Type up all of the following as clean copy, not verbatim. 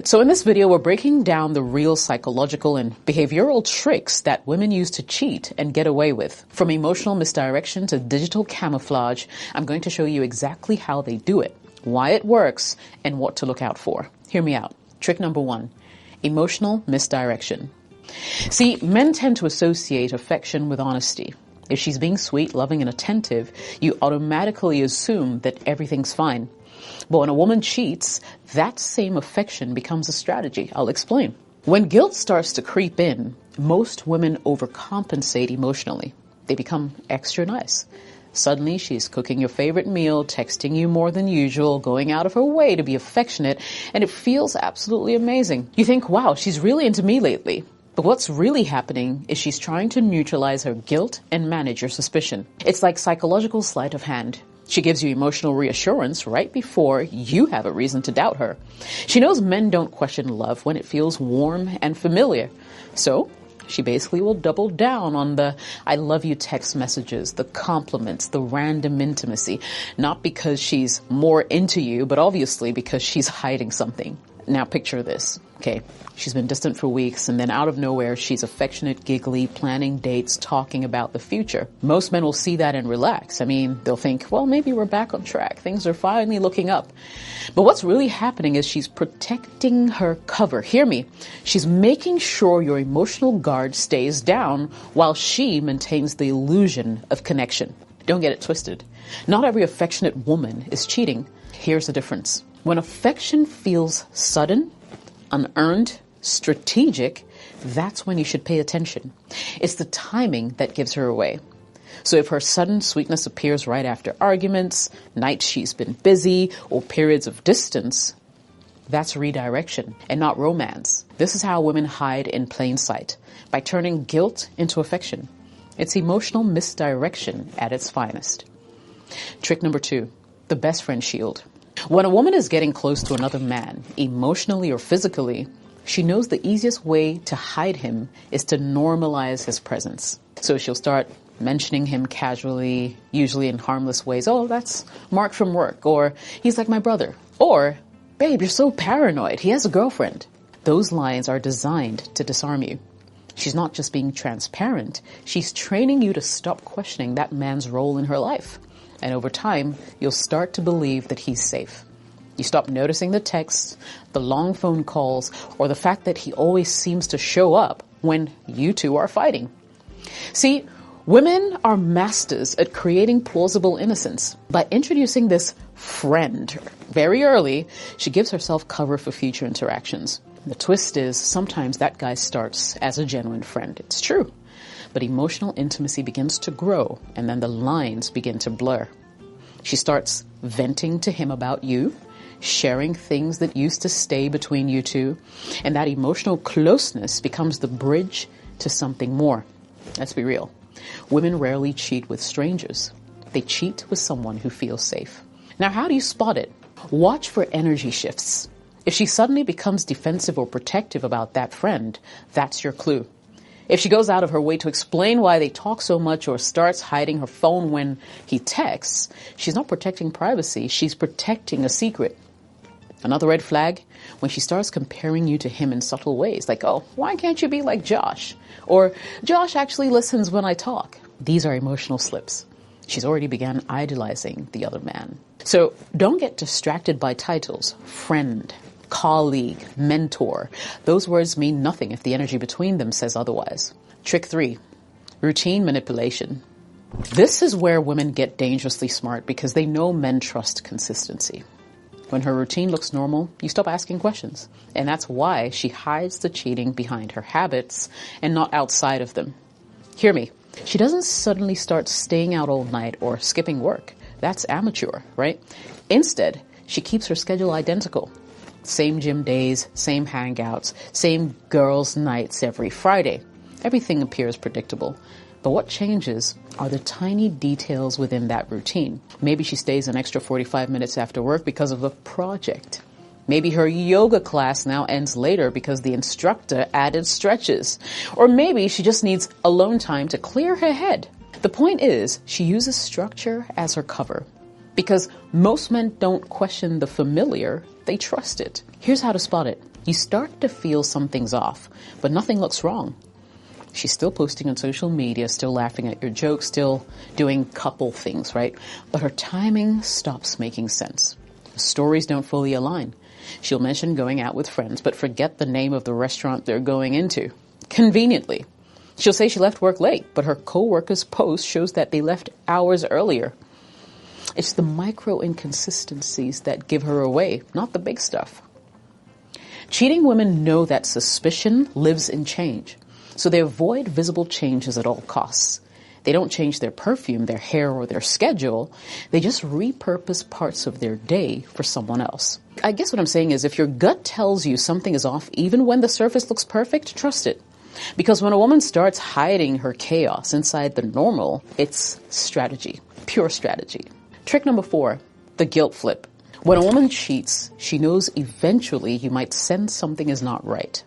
So in this video, we're breaking down the real psychological and behavioral tricks that women use to cheat and get away with. From emotional misdirection to digital camouflage, I'm going to show you exactly how they do it, why it works, and what to look out for. Hear me out. Trick number 1, emotional misdirection. See, men tend to associate affection with honesty. If she's being sweet, loving, and attentive, you automatically assume that everything's fine. But when a woman cheats, that same affection becomes a strategy. I'll explain. When guilt starts to creep in, most women overcompensate emotionally. They become extra nice. Suddenly, she's cooking your favorite meal, texting you more than usual, going out of her way to be affectionate, and it feels absolutely amazing. You think, wow, she's really into me lately. But what's really happening is she's trying to neutralize her guilt and manage your suspicion. It's like psychological sleight of hand. She gives you emotional reassurance right before you have a reason to doubt her. She knows men don't question love when it feels warm and familiar. So she basically will double down on the I love you text messages, the compliments, the random intimacy, not because she's more into you, but obviously because she's hiding something. Now picture this. Okay, she's been distant for weeks, and then out of nowhere, she's affectionate, giggly, planning dates, talking about the future. Most men will see that and relax. I mean, they'll think, well, maybe we're back on track. Things are finally looking up. But what's really happening is she's protecting her cover. Hear me. She's making sure your emotional guard stays down while she maintains the illusion of connection. Don't get it twisted. Not every affectionate woman is cheating. Here's the difference. When affection feels sudden, unearned, strategic, that's when you should pay attention. It's the timing that gives her away. So if her sudden sweetness appears right after arguments, nights she's been busy, or periods of distance, that's redirection and not romance. This is how women hide in plain sight, by turning guilt into affection. It's emotional misdirection at its finest. Trick number 2, the best friend shield. When a woman is getting close to another man, emotionally or physically, she knows the easiest way to hide him is to normalize his presence. So she'll start mentioning him casually, usually in harmless ways. Oh, that's Mark from work, or he's like my brother, or babe, you're so paranoid, he has a girlfriend. Those lines are designed to disarm you. She's not just being transparent, she's training you to stop questioning that man's role in her life. And over time, you'll start to believe that he's safe. You stop noticing the texts, the long phone calls, or the fact that he always seems to show up when you two are fighting. See, women are masters at creating plausible innocence. By introducing this friend very early, she gives herself cover for future interactions. The twist is sometimes that guy starts as a genuine friend. It's true. But emotional intimacy begins to grow, and then the lines begin to blur. She starts venting to him about you, sharing things that used to stay between you two, and that emotional closeness becomes the bridge to something more. Let's be real. Women rarely cheat with strangers. They cheat with someone who feels safe. Now, how do you spot it? Watch for energy shifts. If she suddenly becomes defensive or protective about that friend, that's your clue. If she goes out of her way to explain why they talk so much or starts hiding her phone when he texts, she's not protecting privacy, she's protecting a secret. Another red flag, when she starts comparing you to him in subtle ways, like, oh, why can't you be like Josh? Or, Josh actually listens when I talk. These are emotional slips. She's already began idolizing the other man. So don't get distracted by titles, friend, colleague, mentor. Those words mean nothing if the energy between them says otherwise. Trick 3, routine manipulation. This is where women get dangerously smart because they know men trust consistency. When her routine looks normal, you stop asking questions. And that's why she hides the cheating behind her habits and not outside of them. Hear me. She doesn't suddenly start staying out all night or skipping work. That's amateur, right? Instead, she keeps her schedule identical. Same gym days, same hangouts, same girls' nights every Friday. Everything appears predictable. But what changes are the tiny details within that routine. Maybe she stays an extra 45 minutes after work because of a project. Maybe her yoga class now ends later because the instructor added stretches. Or maybe she just needs alone time to clear her head. The point is, she uses structure as her cover. Because most men don't question the familiar, they trust it. Here's how to spot it. You start to feel something's off, but nothing looks wrong. She's still posting on social media, still laughing at your jokes, still doing couple things, right? But her timing stops making sense. Stories don't fully align. She'll mention going out with friends, but forget the name of the restaurant they're going into. Conveniently. She'll say she left work late, but her co-worker's post shows that they left hours earlier. It's the micro inconsistencies that give her away, not the big stuff. Cheating women know that suspicion lives in change, so they avoid visible changes at all costs. They don't change their perfume, their hair, or their schedule. They just repurpose parts of their day for someone else. I guess what I'm saying is if your gut tells you something is off, even when the surface looks perfect, trust it. Because when a woman starts hiding her chaos inside the normal, it's strategy, pure strategy. Trick number 4, the guilt flip. When a woman cheats, she knows eventually you might sense something is not right.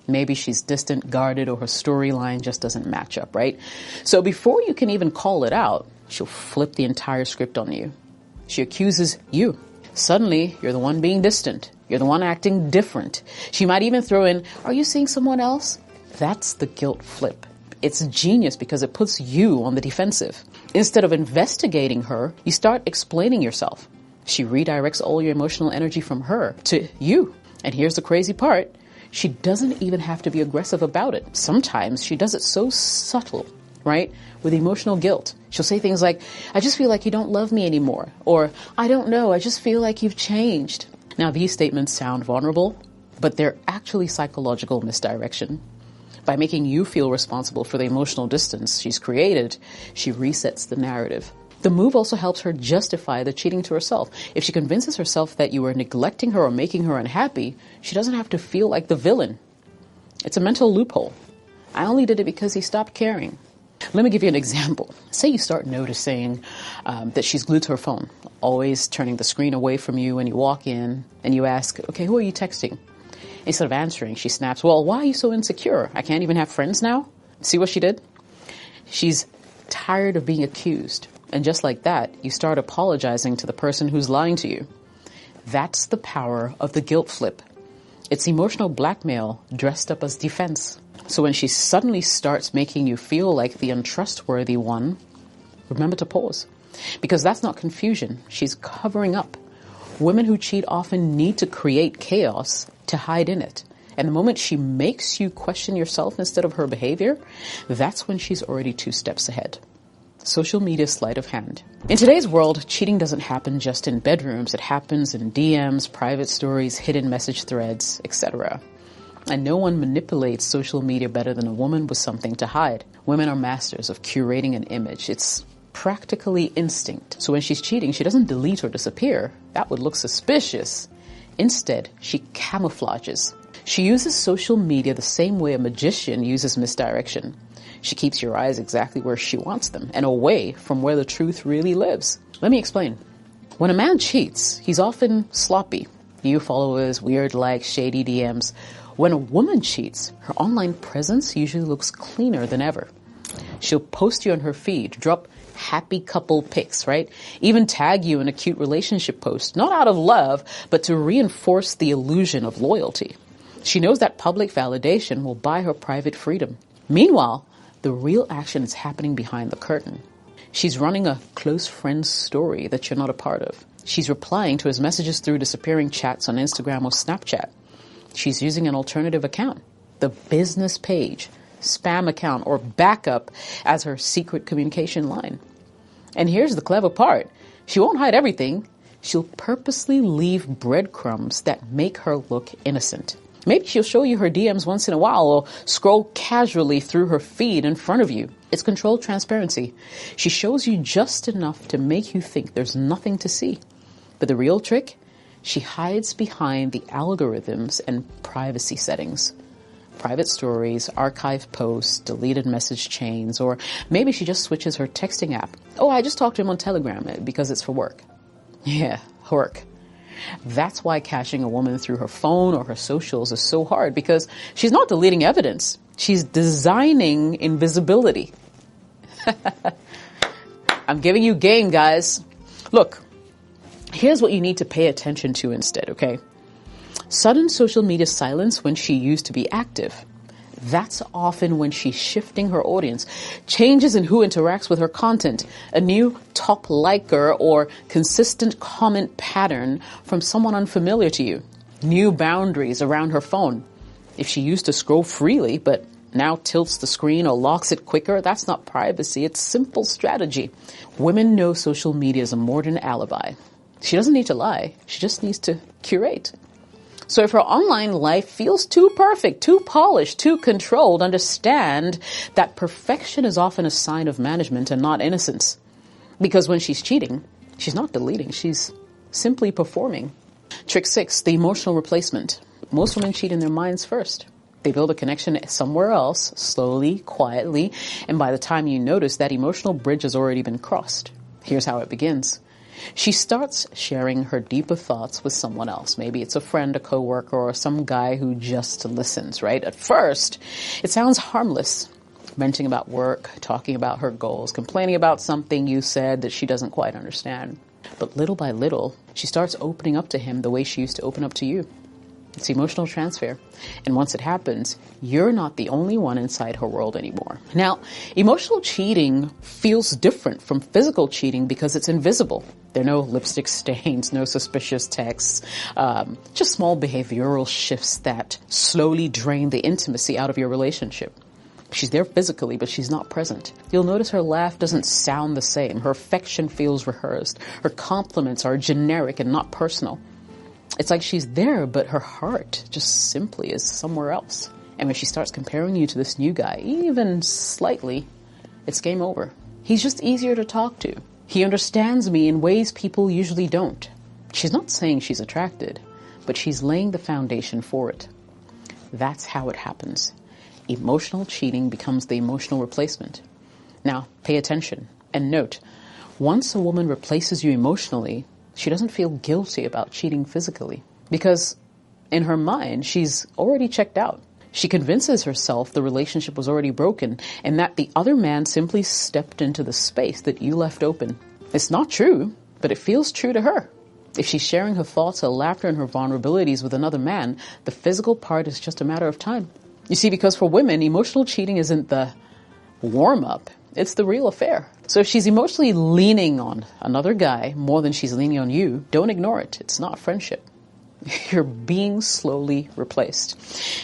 Maybe she's distant, guarded, or her storyline just doesn't match up, right? So before you can even call it out, she'll flip the entire script on you. She accuses you. Suddenly, you're the one being distant. You're the one acting different. She might even throw in, "Are you seeing someone else?" That's the guilt flip. It's genius because it puts you on the defensive. Instead of investigating her, you start explaining yourself. She redirects all your emotional energy from her to you. And here's the crazy part. She doesn't even have to be aggressive about it. Sometimes she does it so subtle, right? With emotional guilt. She'll say things like, "I just feel like you don't love me anymore." Or, "I don't know, I just feel like you've changed." Now, these statements sound vulnerable, but they're actually psychological misdirection. By making you feel responsible for the emotional distance she's created, she resets the narrative. The move also helps her justify the cheating to herself. If she convinces herself that you were neglecting her or making her unhappy, she doesn't have to feel like the villain. It's a mental loophole. "I only did it because he stopped caring." Let me give you an example. Say you start noticing that she's glued to her phone, always turning the screen away from you when you walk in, and you ask, "Okay, who are you texting?" Instead of answering, she snaps, "Well, why are you so insecure? I can't even have friends now?" See what she did? She's tired of being accused. And just like that, you start apologizing to the person who's lying to you. That's the power of the guilt flip. It's emotional blackmail dressed up as defense. So when she suddenly starts making you feel like the untrustworthy one, remember to pause. Because that's not confusion. She's covering up. Women who cheat often need to create chaos to hide in it. And the moment she makes you question yourself instead of her behavior, that's when she's already 2 steps ahead. Social media sleight of hand. In today's world, cheating doesn't happen just in bedrooms. It happens in DMs, private stories, hidden message threads, etc. And no one manipulates social media better than a woman with something to hide. Women are masters of curating an image. It's practically instinct. So when she's cheating, she doesn't delete or disappear. That would look suspicious. Instead, she camouflages. She uses social media the same way a magician uses misdirection. She keeps your eyes exactly where she wants them and away from where the truth really lives. Let me explain. When a man cheats, he's often sloppy. New followers, weird likes, shady DMs. When a woman cheats, her online presence usually looks cleaner than ever. She'll post you on her feed, drop happy couple pics, right? Even tag you in a cute relationship post, not out of love, but to reinforce the illusion of loyalty. She knows that public validation will buy her private freedom. Meanwhile, the real action is happening behind the curtain. She's running a close friend's story that you're not a part of. She's replying to his messages through disappearing chats on Instagram or Snapchat. She's using an alternative account, the business page, spam account, or backup as her secret communication line. And here's the clever part. She won't hide everything. She'll purposely leave breadcrumbs that make her look innocent. Maybe she'll show you her DMs once in a while or scroll casually through her feed in front of you. It's controlled transparency. She shows you just enough to make you think there's nothing to see. But the real trick? She hides behind the algorithms and privacy settings. Private stories, archived posts, deleted message chains, or maybe she just switches her texting app. Oh, I just talked to him on Telegram because it's for work. Yeah, work. That's why catching a woman through her phone or her socials is so hard, because she's not deleting evidence. She's designing invisibility. I'm giving you game, guys. Look, here's what you need to pay attention to instead, okay? Sudden social media silence when she used to be active. That's often when she's shifting her audience. Changes in who interacts with her content. A new top liker or consistent comment pattern from someone unfamiliar to you. New boundaries around her phone. If she used to scroll freely, but now tilts the screen or locks it quicker, that's not privacy, it's simple strategy. Women know social media is a modern alibi. She doesn't need to lie, she just needs to curate. So if her online life feels too perfect, too polished, too controlled, understand that perfection is often a sign of management and not innocence. Because when she's cheating, she's not deleting, she's simply performing. Trick 6, the emotional replacement. Most women cheat in their minds first. They build a connection somewhere else, slowly, quietly, and by the time you notice, that emotional bridge has already been crossed. Here's how it begins. She starts sharing her deeper thoughts with someone else. Maybe it's a friend, a coworker, or some guy who just listens, right? At first, it sounds harmless. Venting about work, talking about her goals, complaining about something you said that she doesn't quite understand. But little by little, she starts opening up to him the way she used to open up to you. It's emotional transfer. And once it happens, you're not the only one inside her world anymore. Now, emotional cheating feels different from physical cheating because it's invisible. There are no lipstick stains, no suspicious texts, just small behavioral shifts that slowly drain the intimacy out of your relationship. She's there physically, but she's not present. You'll notice her laugh doesn't sound the same. Her affection feels rehearsed. Her compliments are generic and not personal. It's like she's there, but her heart just simply is somewhere else. And when she starts comparing you to this new guy, even slightly, it's game over. He's just easier to talk to. He understands me in ways people usually don't. She's not saying she's attracted, but she's laying the foundation for it. That's how it happens. Emotional cheating becomes the emotional replacement. Now, pay attention and note, once a woman replaces you emotionally, she doesn't feel guilty about cheating physically because in her mind, she's already checked out. She convinces herself the relationship was already broken and that the other man simply stepped into the space that you left open. It's not true, but it feels true to her. If she's sharing her thoughts, her laughter, and her vulnerabilities with another man, the physical part is just a matter of time. You see, because for women, emotional cheating isn't the warm-up. It's the real affair. So if she's emotionally leaning on another guy more than she's leaning on you, don't ignore it. It's not friendship. You're being slowly replaced.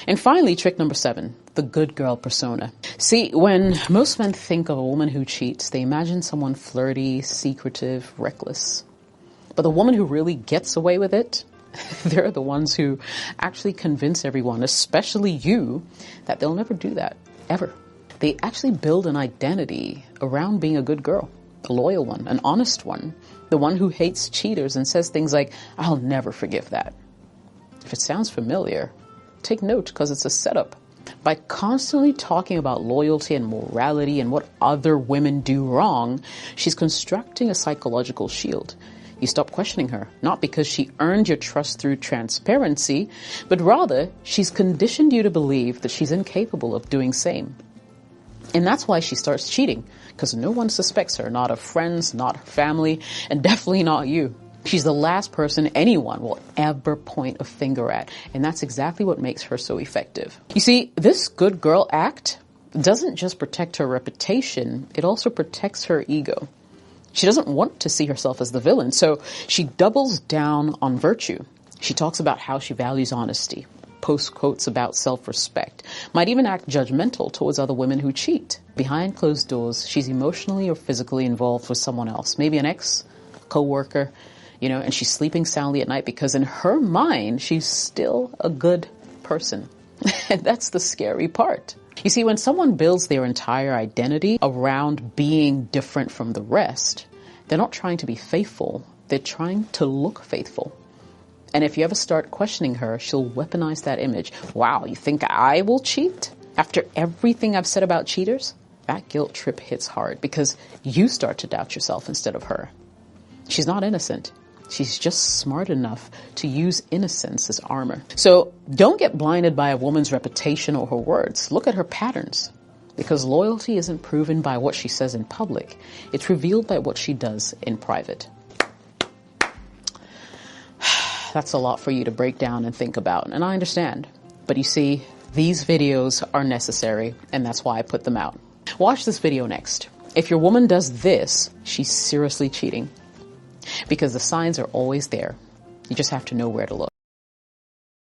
And finally, trick number 7, the good girl persona. See, when most men think of a woman who cheats, they imagine someone flirty, secretive, reckless. But the woman who really gets away with it, they're the ones who actually convince everyone, especially you, that they'll never do that, ever. They actually build an identity around being a good girl, a loyal one, an honest one, the one who hates cheaters and says things like, I'll never forgive that. If it sounds familiar, take note because it's a setup. By constantly talking about loyalty and morality and what other women do wrong, she's constructing a psychological shield. You stop questioning her, not because she earned your trust through transparency, but rather she's conditioned you to believe that she's incapable of doing same. And that's why she starts cheating, because no one suspects her, not her friends, not her family, and definitely not you. She's the last person anyone will ever point a finger at, and that's exactly what makes her so effective. You see, this good girl act doesn't just protect her reputation, it also protects her ego. She doesn't want to see herself as the villain, so she doubles down on virtue. She talks about how she values honesty, posts quotes about self-respect, might even act judgmental towards other women who cheat. Behind closed doors, she's emotionally or physically involved with someone else, maybe an ex, co-worker, and she's sleeping soundly at night because in her mind, she's still a good person. And that's the scary part. You see, when someone builds their entire identity around being different from the rest, they're not trying to be faithful. They're trying to look faithful. And if you ever start questioning her, she'll weaponize that image. Wow, you think I will cheat? After everything I've said about cheaters? That guilt trip hits hard because you start to doubt yourself instead of her. She's not innocent. She's just smart enough to use innocence as armor. So don't get blinded by a woman's reputation or her words. Look at her patterns. Because loyalty isn't proven by what she says in public. It's revealed by what she does in private. that's a lot for you to break down and think about, and I understand. But you see, these videos are necessary, and that's why I put them out. Watch this video next. If your woman does this, she's seriously cheating. Because the signs are always there. You just have to know where to look.